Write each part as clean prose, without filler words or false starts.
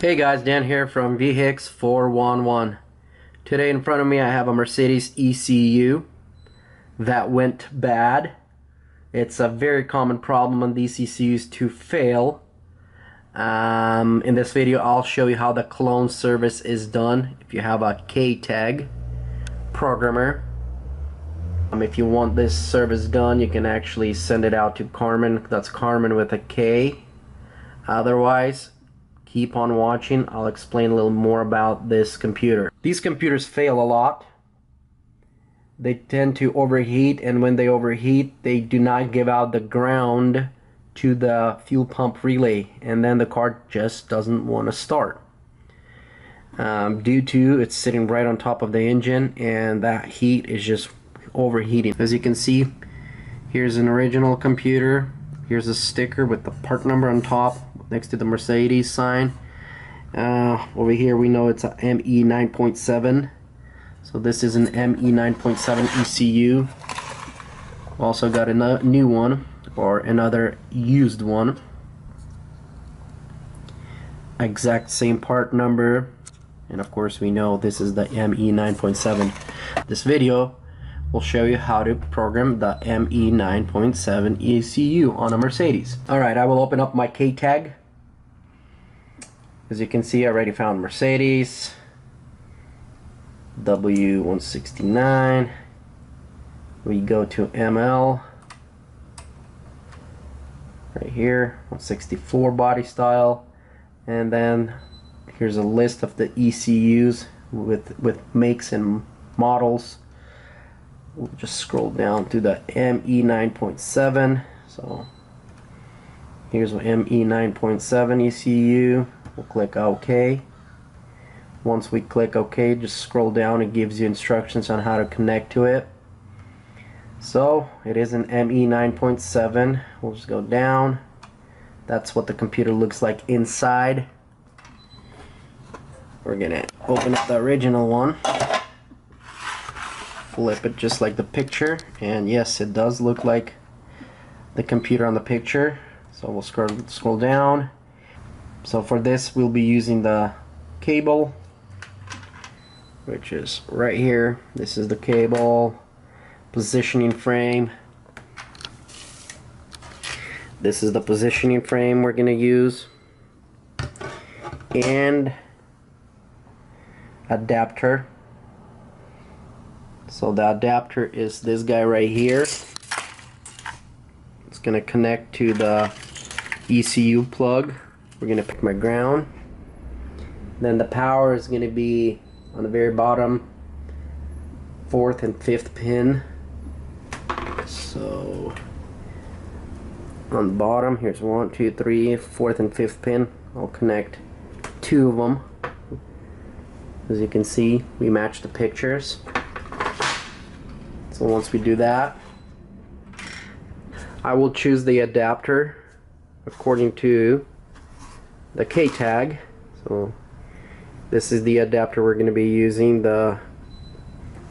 Hey guys, Dan here from VHIX 411. Today in front of me I have a Mercedes ECU that went bad. It's a very common problem on these ECUs to fail. In this video I'll show you how the clone service is done if you have a K-tag programmer. If you want this service done, you can actually send it out to Karman. That's Karman with a K. Otherwise, keep on watching. I'll explain a little more about this computer. These computers fail a lot. They tend to overheat, and when they overheat, they do not give out the ground to the fuel pump relay, and then the car just doesn't want to start. Due to it's sitting right on top of the engine, and that heat is just overheating. As you can see, here's an original computer. Here's a sticker with the part number on top next to the Mercedes sign. Over here we know it's a ME 9.7, so this is an ME 9.7 ECU. Also got a new one, or another used one, exact same part number, and of course we know this is the ME 9.7. This video will show you how to program the ME 9.7 ECU on a Mercedes. Alright, I will open up my K-tag. As you can see, I already found Mercedes W169. We go to ML right here, 164 body style, and then here's a list of the ECUs with makes and models. We'll just scroll down to the ME 9.7. So here's what ME 9.7 ECU. We'll click OK. Once we click OK, just scroll down. It gives you instructions on how to connect to it. So it is an ME 9.7. We'll just go down. That's what the computer looks like inside. We're gonna open up the original one. Flip it just like the picture, and yes, it does look like the computer on the picture. So we'll scroll down. So for this we'll be using the cable, which is right here. This is the cable, positioning frame. This is the positioning frame we're gonna use, and adapter. So the adapter is this guy right here. It's going to connect to the ECU plug. We're going to pick my ground. Then the power is going to be on the very bottom, 4th and 5th pin. So on the bottom, here's 1, 2, 3, 4th and 5th pin. I'll connect 2 of them. As you can see, we match the pictures. So once we do that, I will choose the adapter according to the K-tag. So this is the adapter we're going to be using, the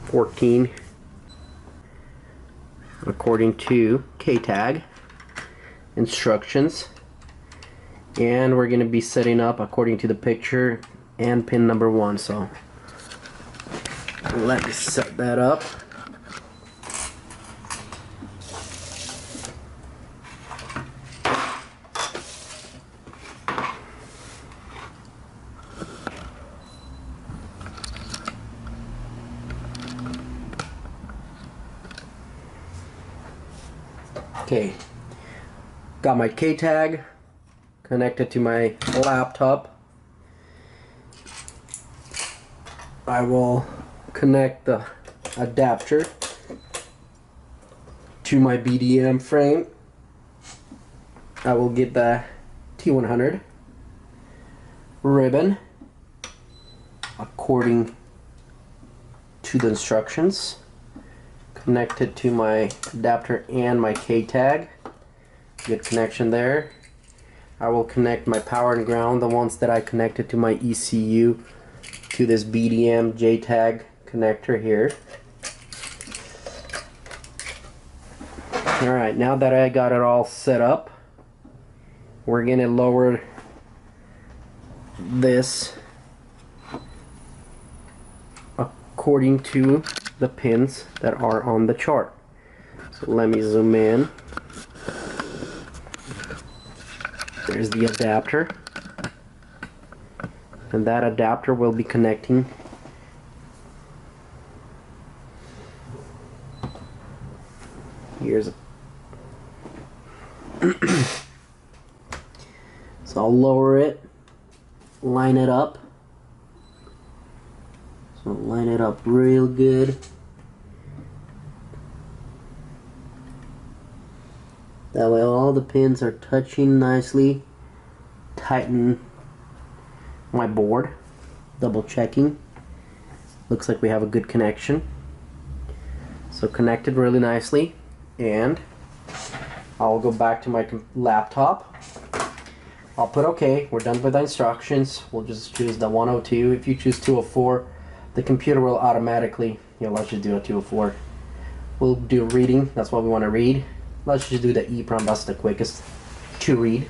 14, according to K-tag instructions. And we're going to be setting up according to the picture and pin number 1. So let me set that up. Okay, got my K-tag connected to my laptop. I will connect the adapter to my BDM frame. I will get the T100 ribbon according to the instructions. Connect it to my adapter and my K-tag. Good connection there. I will connect my power and ground, the ones that I connected to my ECU, to this BDM J-tag connector here. Alright, now that I got it all set up, we're going to lower this according to the pins that are on the chart. So let me zoom in. There's the adapter, and that adapter will be connecting here's a so I'll lower it, line it up, so line it up real good. That way all the pins are touching nicely. Tighten my board, double checking. Looks like we have a good connection. So connected really nicely, and I'll go back to my laptop. I'll put OK. We're done with the instructions. We'll just choose the 102. If you choose 204, the computer will automatically, let's just do a 204. We'll do reading. That's what we want to read. Let's just do the EEPROM. That's the quickest to read.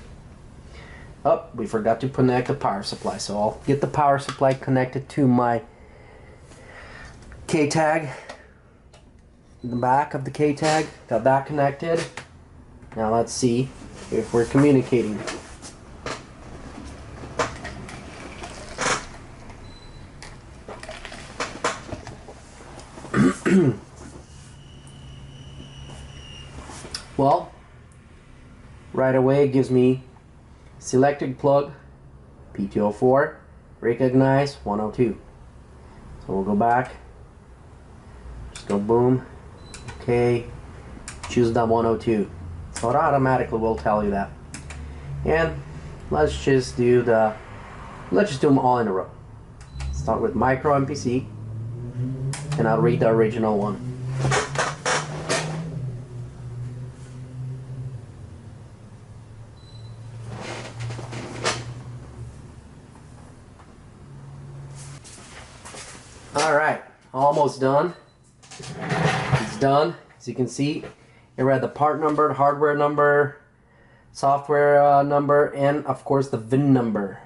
Oh, we forgot to connect the power supply. So I'll get the power supply connected to my K-tag. The back of the K-tag. Got that connected. Now let's see if we're communicating. Well, right away it gives me selected plug P204, recognize 102. So we'll go back, just go boom, okay, choose the 102. So it automatically will tell you that. And let's just do them all in a row. Start with micro MPC, and I'll read the original one. Alright, almost done. It's done. As you can see, it read the part number, hardware number, software number, and of course the VIN number.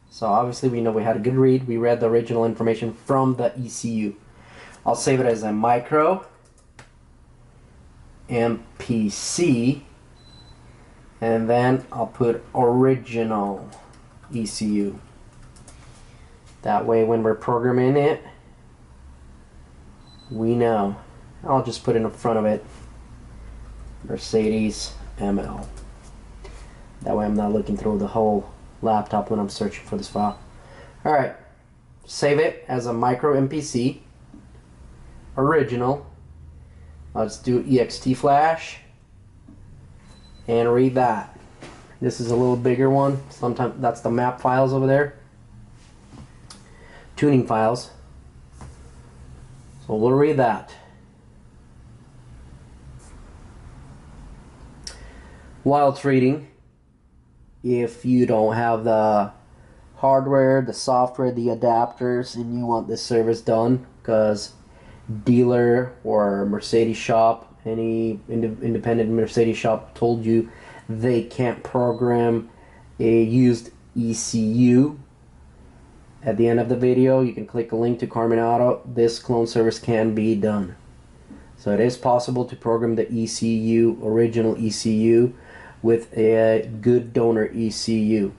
So obviously we know we had a good read. We read the original information from the ECU. I'll save it as a micro MPC, and then I'll put original ECU. That way when we're programming it, we know. I'll just put it in front of it, Mercedes ML. That way I'm not looking through the whole laptop when I'm searching for this file. Alright, save it as a micro MPC, original. Let's do EXTFLASH and read that. This is a little bigger one. Sometimes that's the map files over there. Tuning files. So we'll read that. While it's reading, if you don't have the hardware, the software, the adapters, and you want this service done, because dealer or Mercedes shop, any independent Mercedes shop told you they can't program a used ECU, at the end of the video you can click a link to Karman Auto. This clone service can be done. So it is possible to program the ECU, original ECU, with a good donor ECU.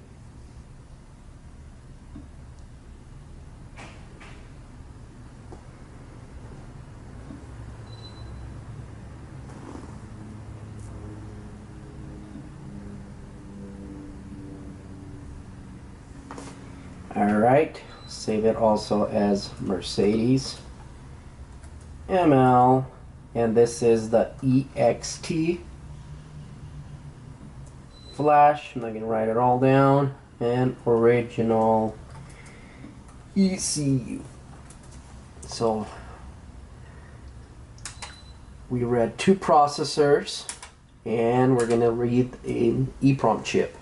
Alright, save it also as Mercedes ML, and this is the EXTFLASH. I'm not going to write it all down, and original ECU. So we read 2 processors, and we're going to read an EEPROM chip.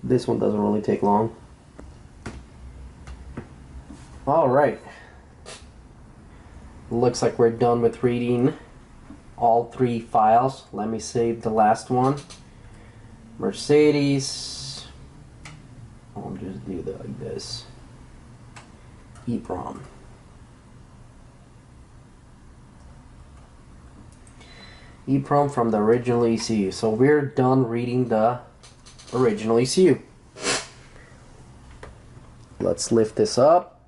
This one doesn't really take long. Alright, looks like we're done with reading all 3 files. Let me save the last one. Mercedes I'll just do that like this. EEPROM. EEPROM from the original ECU. So we're done reading the original ECU. Let's lift this up,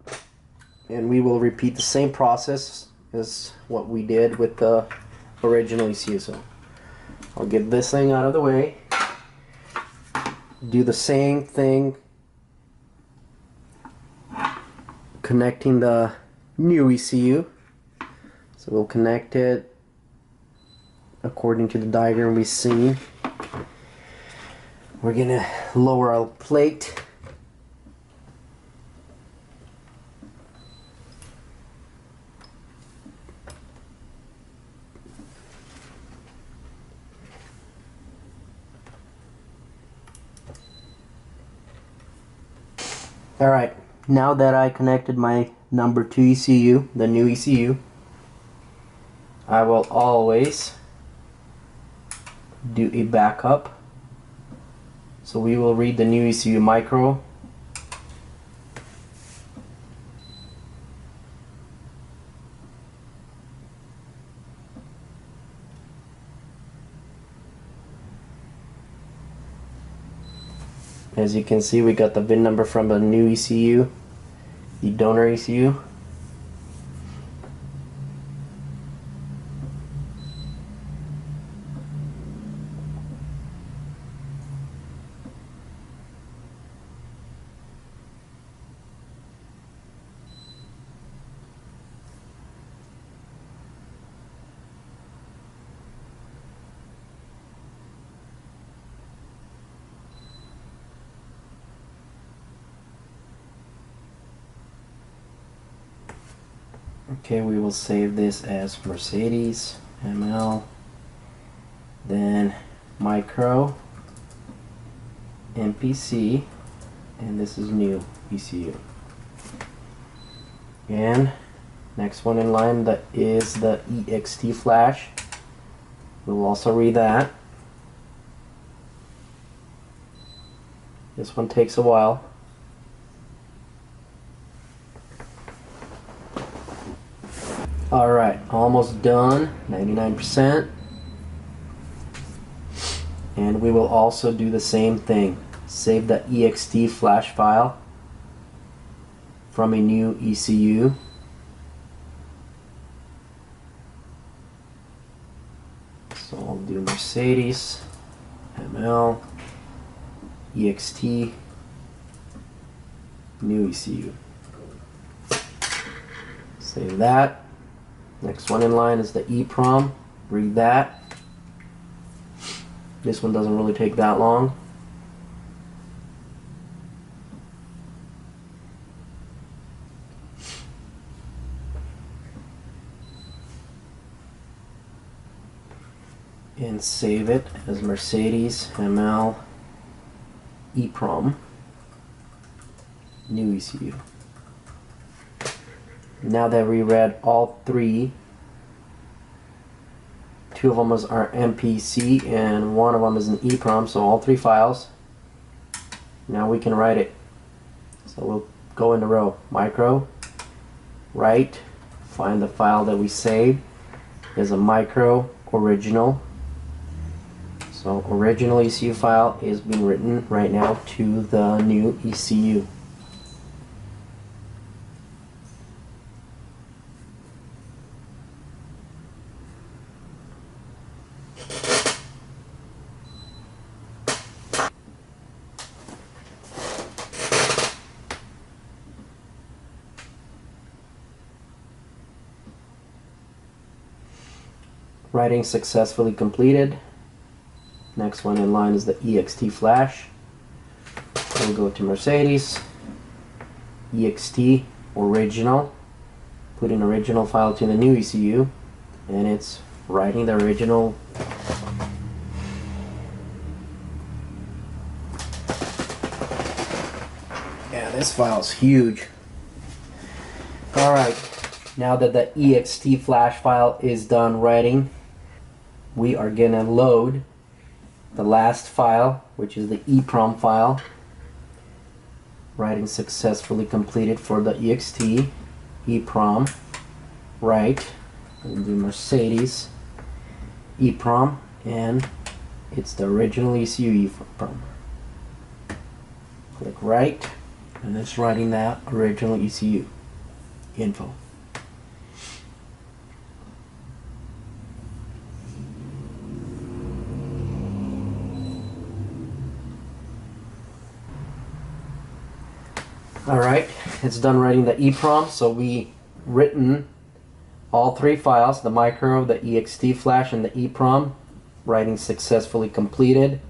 and we will repeat the same process as what we did with the original ECU. So I'll get this thing out of the way, do the same thing connecting the new ECU. So we'll connect it according to the diagram we've seen. We're gonna lower our plate. Alright, now that I connected my number 2 ECU, the new ECU, I will always do a backup. So we will read the new ECU micro. As you can see, we got the VIN number from the new ECU, the donor ECU. Okay, we will save this as Mercedes ML, then micro, MPC, and this is new ECU. And next one in line, that is the EXTFLASH. We'll also read that. This one takes a while. Alright, almost done, 99%. And we will also do the same thing. Save the EXTFLASH file from a new ECU. So I'll do Mercedes ML EXT new ECU. Save that. Next one in line is the EEPROM. Read that. This one doesn't really take that long. And save it as Mercedes ML EEPROM new ECU. Now that we read all three, two of them are MPC and one of them is an EEPROM, so all three files. Now we can write it. So we'll go in the row, micro, write, find the file that we saved. There's a micro original. So original ECU file is being written right now to the new ECU. Writing successfully completed. Next one in line is the EXTFLASH. We'll go to Mercedes, EXT original, put an original file to the new ECU, and it's writing the original. Yeah, this file is huge. Alright, now that the EXTFLASH file is done writing, we are gonna load the last file, which is the EEPROM file. Writing successfully completed for the EXT EEPROM. Right. And the Mercedes EEPROM, and it's the original ECU EEPROM. Click right, and it's writing that original ECU info. Alright, it's done writing the EEPROM, so we written all three files, the micro, the EXTFLASH, and the EEPROM. Writing successfully completed.